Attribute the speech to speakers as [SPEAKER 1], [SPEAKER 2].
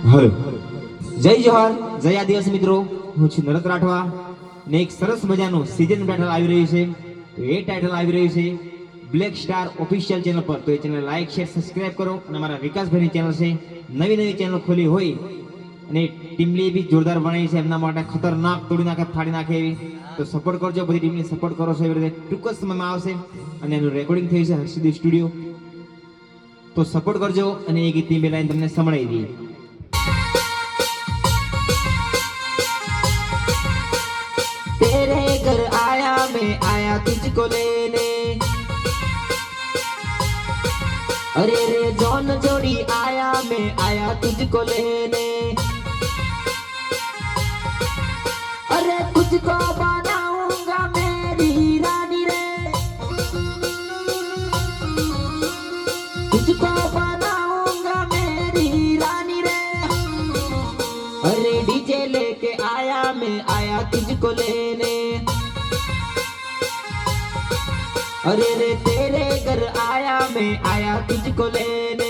[SPEAKER 1] Hello જય જોહાર જય આદિવાસી મિત્રો, હું છું નરક રાઠવા ને એક સરસ મજાનું સીઝન ટાઇટલ આવી રહ્યું છે. તો એ ટાઇટલ આવી રહ્યું છે બ્લેક સ્ટાર ઓફિશિયલ ચેનલ પર. તો એ ચેનલ લાઈક શેર સબસ્ક્રાઇબ કરો. અને અમારા વિકાસભાઈની ચેનલ છે, નવી નવી ચેનલ ખોલી હોય અને ટીમલી બી જોરદાર બનાવી છે, એમના માટે ખતરનાક તોડી નાખે ફાડી નાખે એવી. તો સપોર્ટ કરજો, બધી ટીમને સપોર્ટ કરો છો એવી રીતે. ટૂંક જ સમયમાં આવશે અને એનું રેકોર્ડિંગ થયું છે હર્ષદી સ્ટુડિયો. તો સપોર્ટ કરજો અને એ ગીતની બે લાઈન તમને સંભળાવી દઈએ. तेरे घर आया मैं आया तुझको लेने, अरे रे जौन जोड़ी आया मैं आया तुझको लेने, अरे तुझको बनाऊंगा मेरी रानी रे, तुझको बनाऊंगा मेरी रानी रे, अरे डीजे लेके आया मैं आया तुझको लेने, अरे रे तेरे घर आया मैं आया तुझको लेने,